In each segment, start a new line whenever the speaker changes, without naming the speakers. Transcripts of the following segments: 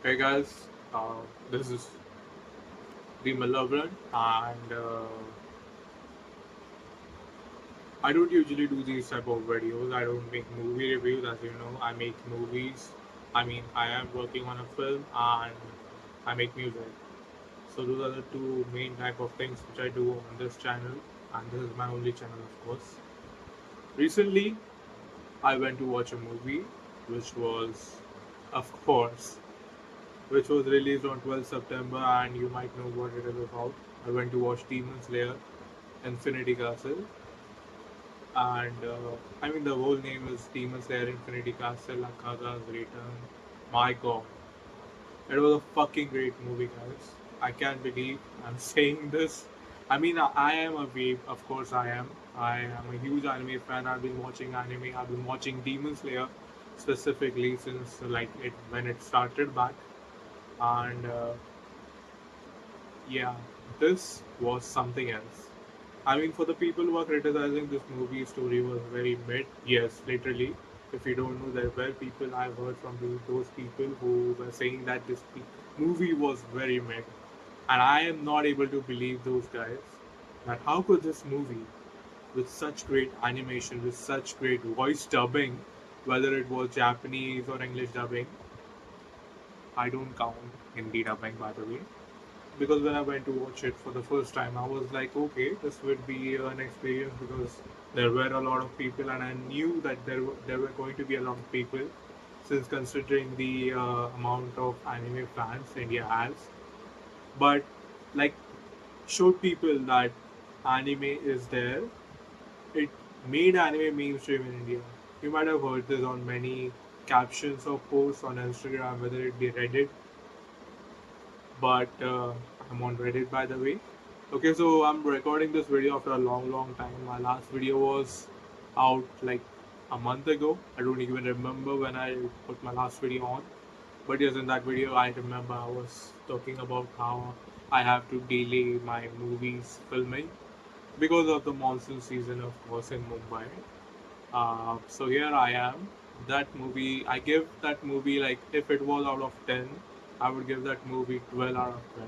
Hey guys, this is the Malevolnt, and I don't usually do these type of videos. I don't make movie reviews, as you know. I make movies. I mean, I am working on a film and I make music. So those are the two main type of things which I do on this channel, and this is my only channel, of course. Recently, I went to watch a movie, which was, of course, which was released on 12th September, and you might know what it is about. I went to watch Demon Slayer Infinity Castle, and I mean the whole name is Demon Slayer Infinity Castle Akaza's Return. My God, it was a fucking great movie, guys. I can't believe I'm saying this. I mean, I am a weeb, of course I am. I am a huge anime fan. I've been watching anime. I've been watching Demon Slayer specifically since like it when it started back, and yeah, this was something else. I mean, for the people who are criticizing this movie, story was very mid. Yes, literally. If you don't know, there were people I've heard from those people who were saying that this movie was very mid, and I am not able to believe those guys. That how could this movie, with such great animation, with such great voice dubbing, whether it was Japanese or English dubbing, I don't count Hindi dubbing by the way, because when I went to watch it for the first time, I was like, okay, this would be an experience because there were a lot of people, and I knew that there were going to be a lot of people, since considering the amount of anime fans India has. But like, showed people that anime is there. It made anime mainstream in India. You might have heard this on many captions or posts on Instagram, whether it be Reddit, but I'm on Reddit by the way. Okay, so I'm recording this video after a long, long time. My last video was out like a month ago. I don't even remember when I put my last video on. But yes, in that video, I remember I was talking about how I have to delay my movies filming because of the monsoon season, of course, in Mumbai. So here I am. That movie, I give that movie like if it was out of 10, I would give that movie 12 out of 10,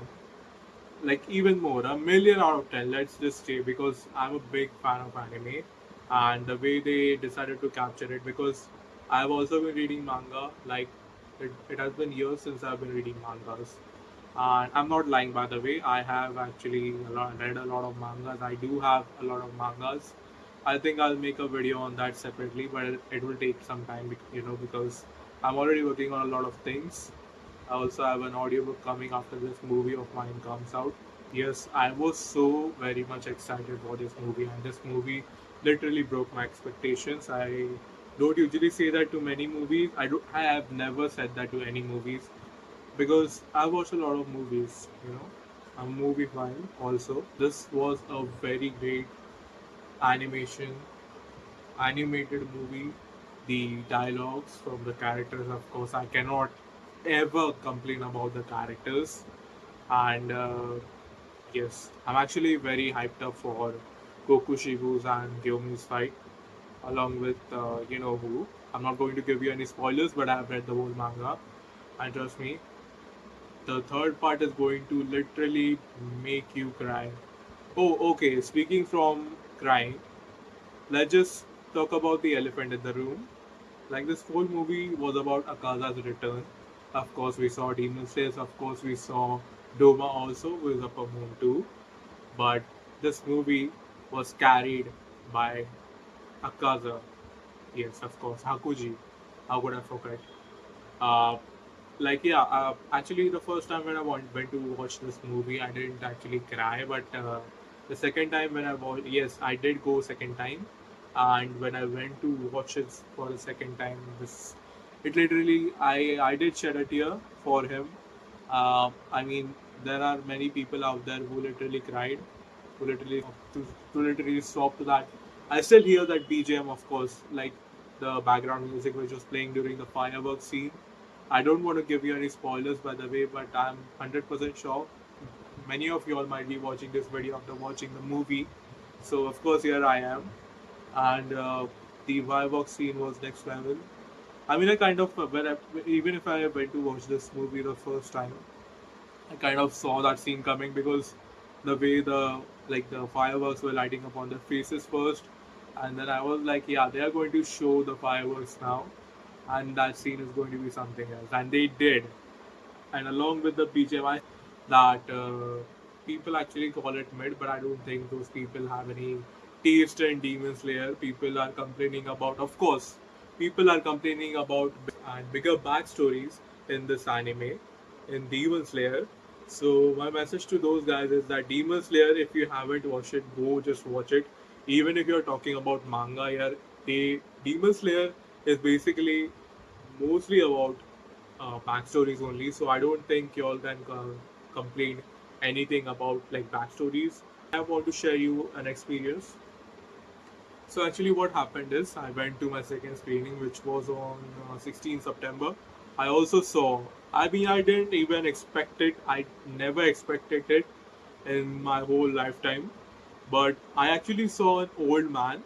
like even more, a million out of 10, let's just say, because I'm a big fan of anime and the way they decided to capture it. Because I've also been reading manga, like it has been years since I've been reading mangas, and I'm not lying by the way. I have actually read a lot of mangas. I do have a lot of mangas. I think I'll make a video on that separately, but it will take some time, because I'm already working on a lot of things. I also have an audiobook coming after this movie of mine comes out. Yes, I was so very much excited for this movie, and this movie literally broke my expectations. I don't usually say that to many movies. I have never said that to any movies because I watch a lot of movies. I'm a movie fan also. This was a very great animation, animated movie. The dialogues from the characters, of course, I cannot ever complain about the characters. And yes, I'm actually very hyped up for Kokushibu's and Gyomi's fight, along with you know who. I'm not going to give you any spoilers, but I've read the whole manga, and trust me, the third part is going to literally make you cry. Oh, okay. Speaking from crying, let's just talk about the elephant in the room. Like this whole movie was about Akaza's return. Of course, we saw Demon Slayer. Of course, we saw Doma also, who is Upper Moon too. But this movie was carried by Akaza. Yes, of course, Hakuji. How could I forget? Uh, yeah, actually, the first time when went to watch this movie, I didn't actually cry. But the second time when I watched, yes, I did go second time. And when I went to watch it for the second time, it literally, I did shed a tear for him. I mean, there are many people out there who literally cried, who literally to literally stop to that. I still hear that BGM, of course, like the background music which was playing during the fireworks scene. I don't want to give you any spoilers by the way, but I'm 100% sure many of you all might be watching this video after watching the movie. So of course here I am, and the fireworks scene was next level. I mean, I kind of even if I went to watch this movie the first time, I kind of saw that scene coming because the way the fireworks were lighting up on their faces first, and then I was like, yeah, they are going to show the fireworks now, and that scene is going to be something else, and they did. And along with the BGMI, that people actually call it mid, but I don't think those people have any taste in Demon Slayer. People are complaining about, of course, people are complaining about and bigger backstories in this anime, in Demon Slayer. So my message to those guys is that Demon Slayer, if you haven't watched it, go just watch it. Even if you're talking about manga here, Demon Slayer is basically mostly about backstories only. So I don't think y'all can complain anything about like backstories. I want to share you an experience. So actually, what happened is I went to my second screening, which was on 16 September. I also saw. I mean, I didn't even expect it. I never expected it in my whole lifetime. But I actually saw an old man.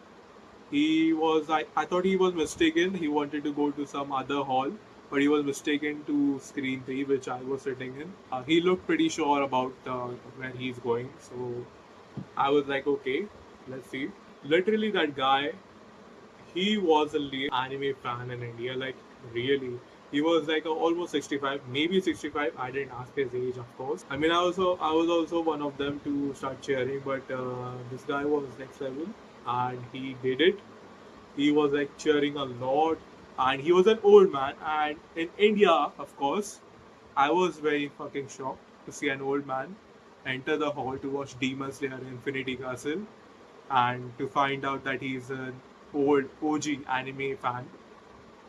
I thought he was mistaken. He wanted to go to some other hall, but he was mistaken to screen 3, which I was sitting in. He looked pretty sure about where he's going. So I was like, okay, let's see. Literally, that guy, he was a lead anime fan in India. Like, really. He was like almost 65, maybe 65. I didn't ask his age, of course. I mean, I was also one of them to start cheering, but this guy was next level, and he did it. He was like cheering a lot, and he was an old man. And in India, of course, I was very fucking shocked to see an old man enter the hall to watch Demon Slayer Infinity Castle, and to find out that he's an old OG anime fan.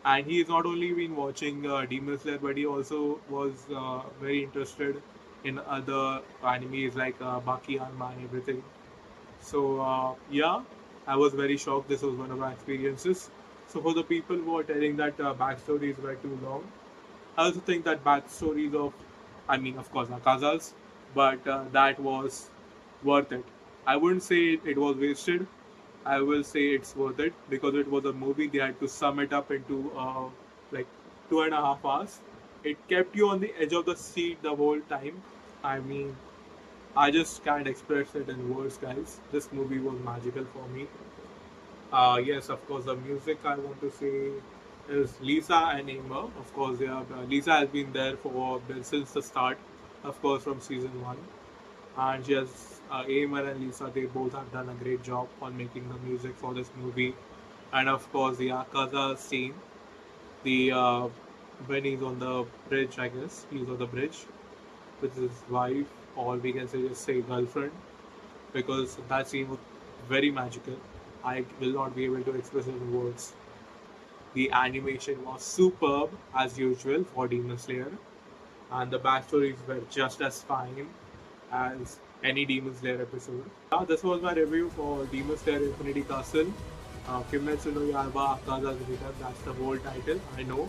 And he's not only been watching Demon Slayer, but he also was very interested in other animes like Bakiyanma and everything. So yeah, I was very shocked. This was one of my experiences. So for the people who are telling that backstories were too long, I also think that backstories of, I mean, of course, Akazas, but that was worth it. I wouldn't say it was wasted. I will say it's worth it because it was a movie. They had to sum it up into like 2.5 hours. It kept you on the edge of the seat the whole time. I mean, I just can't express it in words, guys. This movie was magical for me. Yes, of course, the music I want to say is Lisa and Amber. Of course, Lisa has been there since the start, of course, from season one. And yes, Amber and Lisa, they both have done a great job on making the music for this movie. And of course, the Akaza scene, the when he's on the bridge, I guess he's on the bridge with his wife, or we can just say girlfriend, because that scene was very magical. I will not be able to express it in words. The animation was superb as usual for Demon Slayer, and the backstories were just as fine as any Demon Slayer episode. Yeah, this was my review for Demon Slayer Infinity Castle. Kimetsu no Yaiba Akaza's Return, that's the whole title, I know.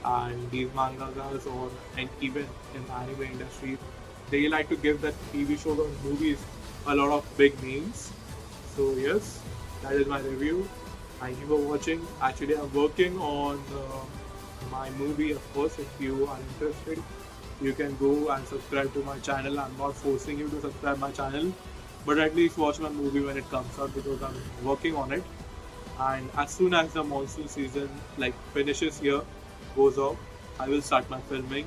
And these mangakas, or and even in the anime industry, they like to give that TV shows or movies a lot of big names. So yes, that is my review. Thank you for watching. Actually, I'm working on my movie, of course. If you are interested, you can go and subscribe to my channel. I'm not forcing you to subscribe my channel, but at least watch my movie when it comes out because I'm working on it. And as soon as the monsoon season like finishes here, goes off, I will start my filming.